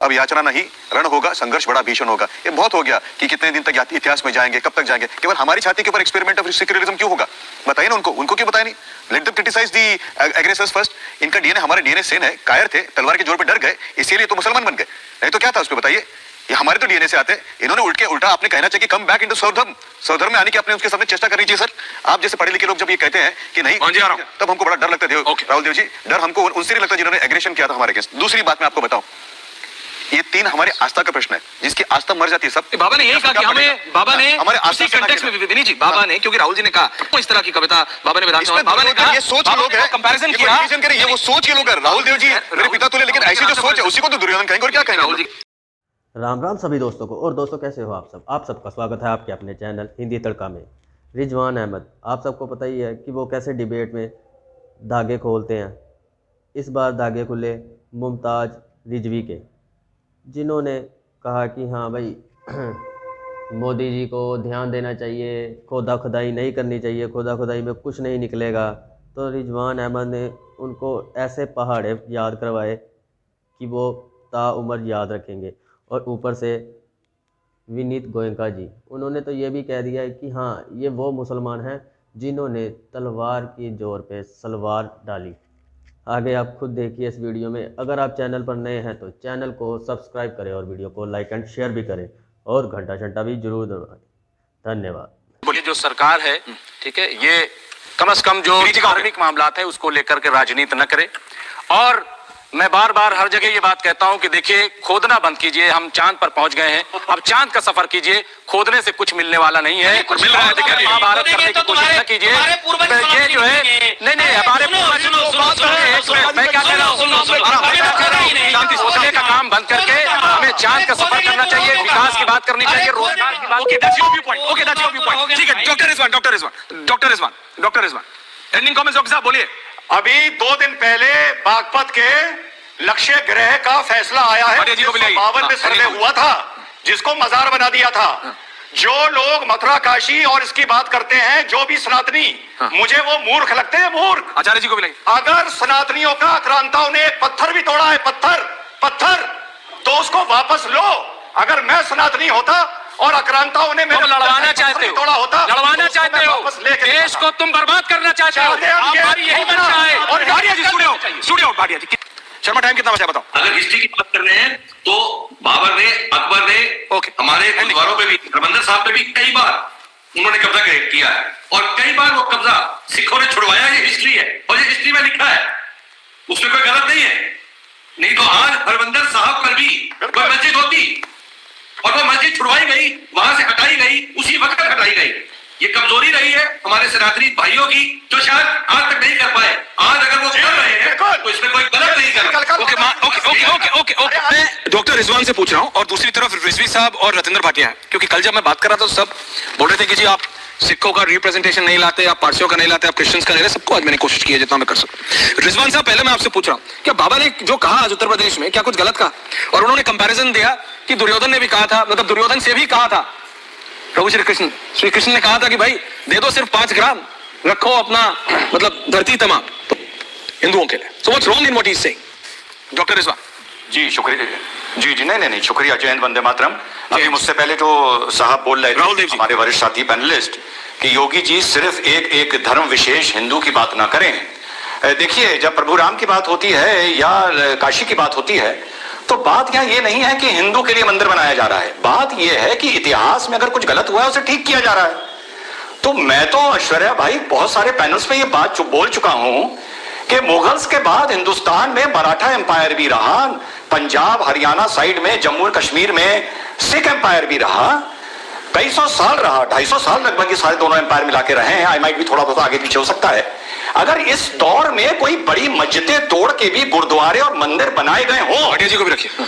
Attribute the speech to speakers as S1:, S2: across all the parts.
S1: अब याचना नहीं, रण होगा, संघर्ष बड़ा भीषण होगा। ये बहुत हो गया कि कितने दिन तक इतिहास में जाएंगे, कब तक जाएंगे। केवल हमारी छाती के ऊपर एक्सपेरिमेंट ऑफ सेक्युलरिज्म क्यों होगा? बताइए ना उनको क्यों बताया नहीं? लेट देम क्रिटिसाइज दी एग्रेसर्स फर्स्ट। इनका डीएनए हमारे डीएनए सेम है, कायर थे, तलवार के जोर पे डर गए, इसीलिए तो मुसलमान बन गए। नहीं तो क्या था उस पर बताइए? ये हमारे तो डीएनए से आते हैं। इन्होंने उल्टा आपने कहना चाहिए कम बैक इनटू स्वधर्म में आने की आपने उसके सामने चेष्टा करनी चाहिए सर। आप जैसे पढ़े लिखे लोग जब ये कहते हैं कि नहीं तब हमको बड़ा डर लगता है। राहुल देव जी, डर हमको उनसे नहीं लगता जिन्होंने एग्रेशन किया था हमारे अगेंस्ट। दूसरी बात मैं आपको बताऊं, ये तीन हमारी आस्था का प्रश्न है, जिसकी आस्था मर जाती है सब।
S2: बाबा ने यही कहा कि हमें बाबा ने हमारे आस्था कंटेक्स्ट में विनीत जी बाबा ने, क्योंकि राहुल जी ने कहा इस तरह की कविता बाबा ने विधानसभा में, बाबा ने कहा
S1: ये सोच के लोग हैं,
S2: कंपैरिजन किया,
S1: ये वो सोच के लोग हैं। राहुल देव जी मेरे पिता तुल्य, लेकिन ऐसी जो सोच है उसी को तो दुर्योधन कहेंगे और क्या कहेंगे राहुल जी।
S3: राम राम सभी दोस्तों को। और दोस्तों कैसे हो आप सबका स्वागत है आपके अपने चैनल हिंदी तड़का में। रिजवान अहमद, आप सबको पता ही है कि वो कैसे डिबेट में धागे खोलते हैं। इस बार धागे खुले मुमताज़ रिजवी के, जिन्होंने कहा कि हाँ भाई मोदी जी को ध्यान देना चाहिए, खुदा खुदाई नहीं करनी चाहिए, खुदा खुदाई में कुछ नहीं निकलेगा। तो रिजवान अहमद ने उनको ऐसे पहाड़े याद करवाए कि वो ताउम्र याद रखेंगे। और ऊपर से विनीत गोयनका जी, उन्होंने तो ये भी कह दिया है कि हाँ ये वो मुसलमान हैं जिन्होंने तलवार के जोर पे सलवार डाली। आगे आप खुद देखिए इस वीडियो में। अगर आप चैनल पर नए हैं तो चैनल को सब्सक्राइब करें और वीडियो को लाइक एंड शेयर भी करें और घंटा भी जरूर दबाएं। धन्यवाद।
S2: ये जो सरकार है, ठीक है, ये कम से कम जो धार्मिक मामलात है उसको लेकर के राजनीति न करे। और मैं बार बार हर जगह ये बात कहता हूं कि देखिए, खोदना बंद कीजिए। हम चांद पर पहुंच गए हैं, अब चांद का सफर कीजिए। खोदने से कुछ मिलने वाला नहीं है। कुछ मिल रहा है देखिए, महाभारत करने की कोशिश न कीजिए। ये जो है नहीं हमारे मैं क्या कह रहा हूँ, शांति सोचने का काम बंद करके हमें चांद का सफर करना चाहिए, विकास की बात करनी चाहिए, रोजगार की बात। ठीक है, doctor Rizwan ending comments doctor साहब बोलिए।
S4: अभी 2 दिन पहले बागपत के लक्ष्य ग्रह का फैसला आया है, 1952 में सर्वे हुआ था, जिसको मजार बना दिया था। जो लोग मथुरा काशी और इसकी बात करते हैं, जो भी सनातनी, मुझे वो मूर्ख लगते हैं, मूर्ख।
S2: आचार्य जी को भी
S4: अगर सनातनियों का आक्रांताओं ने पत्थर भी तोड़ा है, पत्थर तो उसको वापस लो। अगर मैं सनातनी होता और आक्रांताओं ने मेरे
S2: लड़वाना चाहते हो,
S4: तोड़ा होता,
S2: लड़वाना चाहते हो, देश को तुम बर्बाद करना चाहते हो, हमारी यही मंशा है। और भाटिया जी स्टूडियो भाटिया जी, शर्मा टाइम कितना बचा बताओ।
S5: अगर हिस्ट्री की बात कर रहे हैं तो बाबर ने, अकबर ने, हमारे गुरुद्वारों पे भी, हरमंदिर साहब पे भी कई बार उन्होंने कब्जा किया है। और कई बार वो कब्जा सिखों ने छुड़वाया। ये हिस्ट्री है और ये हिस्ट्री में लिखा है, उसमें कोई गलत नहीं है। नहीं तो आज हरमंदिर साहब पर भी कोई मस्जिद होती और वो मस्जिद छुड़वाई गई, वहां से हटाई गई, उसी वक्त हटाई गई। ये कमजोरी रही है हमारे सनातनी भाइयों की, जो शायद आज तक नहीं कर पाए। आज अगर वो कर रहे हैं तो इसमें कोई गलत नहीं कर रहा।
S2: ओके, मैं डॉक्टर रिजवान से पूछ रहा हूं और दूसरी तरफ रिजवी साहब और रतिंदर भाटिया है, क्योंकि कल जब मैं बात कर रहा था तो सब बोल रहे थे कि जी आप सिखों का रिप्रेजेंटेशन नहीं लाते, आप पारसियों का नहीं लाते, आप क्रिश्चियंस का नहीं लाते। सबको आज मैंने कोशिश की है जितना मैं कर सकूं। रिजवान साहब, पहले मैं आपसे पूछ रहा हूं कि बाबा ने जो कहा आज उत्तर प्रदेश में, क्या कुछ गलत कहा? और उन्होंने कंपैरिजन दिया कि दुर्योधन ने भी कहा था, मतलब दुर्योधन से भी कहा था प्रभु श्री कृष्ण ने कहा था कि भाई दे दो सिर्फ 5 ग्राम, रखो अपना मतलब धरती तमाम हिंदुओं के लिए। So what's wrong in what he is saying? Doctor Rizwan
S4: ji शुक्रिया। जी नहीं शुक्रिया। जय हिंद, वंदे मातरम। अभी मुझसे पहले जो साहब बोल रहे थे, हमारे वरिष्ठ साथी पैनलिस्ट, कि योगी जी सिर्फ एक धर्म विशेष हिंदू की बात ना करें। देखिए, जब प्रभु राम की बात होती है या काशी की बात होती है, तो बात यहाँ ये नहीं है कि हिंदू के लिए मंदिर बनाया जा रहा है। बात ये है कि इतिहास में अगर कुछ गलत हुआ है उसे ठीक किया जा रहा है। तो मैं तो ऐश्वर्या भाई बहुत सारे पैनल्स में ये बात बोल चुका हूं कि मुगल्स के बाद हिंदुस्तान में मराठा एम्पायर भी रहा, पंजाब हरियाणा साइड में, जम्मू और कश्मीर में सिख एम्पायर भी रहा, कई सौ साल रहा, 250 साल लगभग ये सारे दोनों एम्पायर मिला के रहे हैं। आई माइट भी थोड़ा बहुत आगे पीछे हो सकता है। अगर इस दौर में कोई बड़ी मस्जिदें तोड़ के भी गुरुद्वारे और मंदिर बनाए गए हों,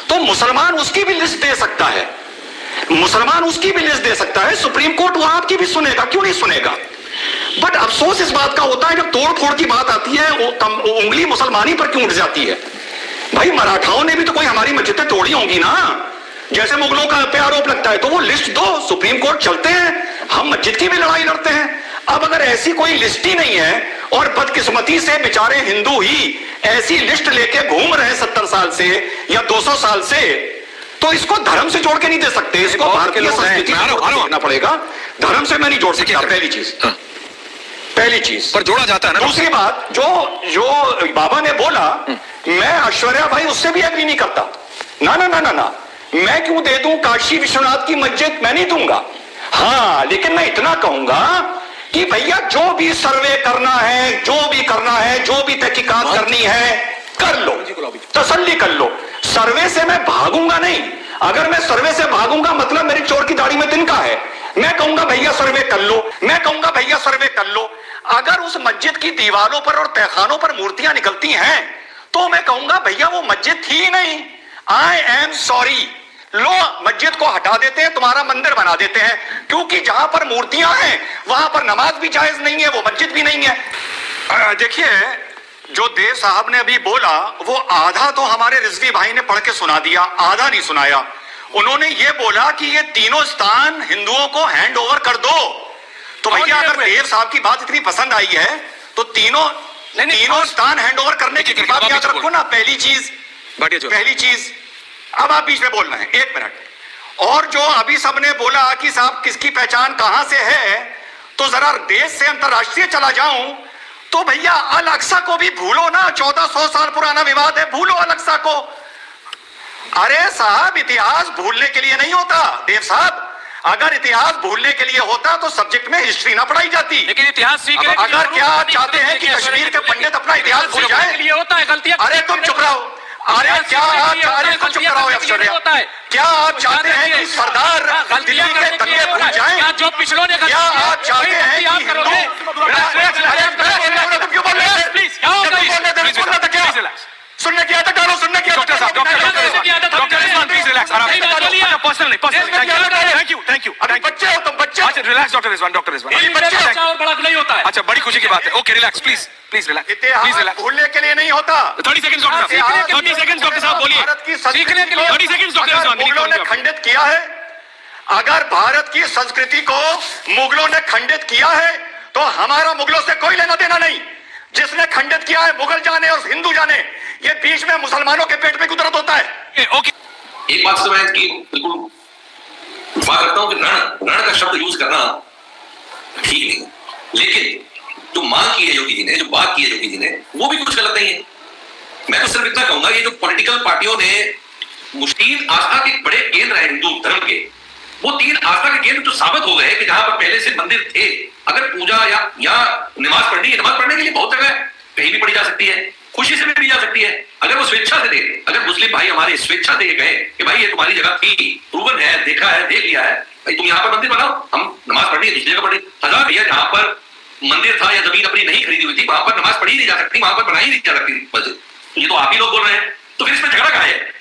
S4: तो मुसलमान उसकी भी लिस्ट दे सकता है, मुसलमान उसकी भी लिस्ट दे सकता है। सुप्रीम कोर्ट वो आपकी भी सुनेगा, क्यों नहीं सुनेगा? बट अफसोस इस बात का होता है जब तोड़ फोड़ की बात आती है, वो उंगली मुसलमानी पर क्यों उठ जाती है? भाई मराठाओं ने भी तो कोई हमारी मस्जिदें तोड़ी होंगी ना, जैसे मुगलों का पे आरोप लगता है। तो वो लिस्ट दो, सुप्रीम कोर्ट चलते हैं, हम मस्जिद की भी लड़ाई लड़ते हैं। अब अगर ऐसी कोई लिस्ट ही नहीं है और बदकिस्मती से बेचारे हिंदू ही ऐसी लिस्ट लेके घूम रहे हैं 70 साल से या 200 साल से, तो इसको धर्म से जोड़ के नहीं दे सकते, इसको भारतीय संस्कृति से देखना पड़ेगा, धर्म से मैं नहीं जोड़ सकता। पहली चीज
S5: पर जोड़ा जाता है ना।
S4: दूसरी बात, जो बाबा ने बोला, मैं ऐश्वर्या भाई उससे भी एग्री नहीं करता। ना ना ना ना ना, मैं क्यों दे दूं काशी विश्वनाथ की मस्जिद, मैं नहीं दूंगा। हाँ, लेकिन मैं इतना कहूंगा कि भैया जो भी सर्वे करना है, जो भी करना है, जो भी तहकीकात करनी है, कर लो, तसल्ली कर लो। सर्वे से मैं भागूंगा नहीं। अगर मैं सर्वे से भागूंगा मतलब मेरी चोर की दाढ़ी में तिनका है। मैं कहूंगा भैया सर्वे कर लो, मैं कहूंगा भैया सर्वे कर लो। अगर उस मस्जिद की दीवारों पर और तहखानों पर मूर्तियां निकलती हैं तो मैं कहूंगा भैया वो मस्जिद थी ही नहीं। आई एम सॉरी, लो मस्जिद को हटा देते हैं, तुम्हारा मंदिर बना देते हैं, क्योंकि जहां पर मूर्तियां हैं वहां पर नमाज भी जायज नहीं है, वो मस्जिद भी नहीं है। देखिए, जो देव साहब ने अभी बोला वो आधा तो हमारे रिजवी भाई ने पढ़ के सुना दिया, आधा नहीं सुनाया। उन्होंने ये बोला कि ये तीनों स्थान हिंदुओं को हैंड ओवर कर दो। तो भैया अगर देव साहब की बात इतनी पसंद आई है तो तीनों स्थान हैंड ओवर करने की बात याद रखो ना। पहली चीज, अब आप बीच में बोलना है, 1 मिनट। और जो अभी सबने बोला कि साहब किसकी पहचान कहां से है, तो जरा देश से अंतरराष्ट्रीय चला जाऊं तो भैया अल अक्सा को भी भूलो ना। 1400 साल पुराना विवाद है, भूलो अल अक्सा को। अरे साहब, इतिहास भूलने के लिए नहीं होता देव साहब। अगर इतिहास भूलने के लिए होता तो सब्जेक्ट में हिस्ट्री ना पढ़ाई जाती।
S2: लेकिन इतिहास सीखने
S4: अगर क्या आप चाहते हैं कि कश्मीर के पंडित अपना इतिहास भूल जाए?
S2: होता है गलतियां।
S4: अरे तुम चुप रहो। अरे क्या आप चुप रहो ऐश्वर्या? क्या आप चाहते हैं कि सरदार दिल्ली के दंगे भूल जाएं?
S2: जो पिछलों ने
S4: क्या आप चाहते हैं कि हिंदू क्यों बोल रहे हैं? सुनने की आदत डालो, सुनने की आदत।
S5: Thank you.
S4: अभी बच्चे हो तुम, बच्चे।
S5: रिलैक्स डॉक्टर रिजवान,
S2: और बड़ा नहीं होता है।
S5: अच्छा, बड़ी खुशी की बात है। Okay, relax please relax.
S4: इतिहास भूलने के लिए नहीं होता।
S5: 30 सेकंड डॉक्टर साहब बोलिए।
S4: भारत की संस्कृति को
S5: 30 सेकंड डॉक्टर रिजवान।
S4: मुगलों ने खंडित किया है, अगर भारत की संस्कृति को मुगलों ने खंडित किया है तो हमारा मुगलों से कोई लेना देना नहीं। जिसने खंडित किया है मुगल जाने और हिंदू जाने, ये बीच में मुसलमानों के पेट में कुदरत होता है।
S5: ओके,
S6: एक बात से मैं इसकी बिल्कुल बात करता हूं कि रण का शब्द यूज करना ठीक नहीं, लेकिन जो मांग की है योगी जी ने, जो बात की है योगी जी ने, वो भी कुछ गलत नहीं है। मैं तो सिर्फ इतना कहूंगा, ये जो पॉलिटिकल पार्टियों ने मुस्लिम आस्था के बड़े केंद्र है हिंदू धर्म के, वो 3 आस्था के केंद्र जो साबित हो गए कि जहां पर पहले से मंदिर थे, अगर पूजा या नमाज पढ़नी है, नमाज पढ़ने के लिए बहुत जगह कहीं भी पढ़ी जा सकती है, खुशी से भी जा सकती है। अगर वो स्वेच्छा से दे, अगर मुस्लिम भाई हमारे स्वेच्छा से गए कि भाई ये तुम्हारी जगह थी, प्रूवन है, देखा है, देख लिया है, भाई तुम यहाँ पर मंदिर बनाओ, हम नमाज पढ़नी है दूसरी जगह पढ़ी। हजार भैया जहां पर मंदिर था या जमीन अपनी नहीं खरीदी हुई थी, वहां पर नमाज पढ़ी नहीं जा सकती, वहां पर बनाई नहीं जा सकती मस्जिद। ये तो आप ही लोग बोल रहे हैं, तो फिर इसमें झगड़ा कहाँ है?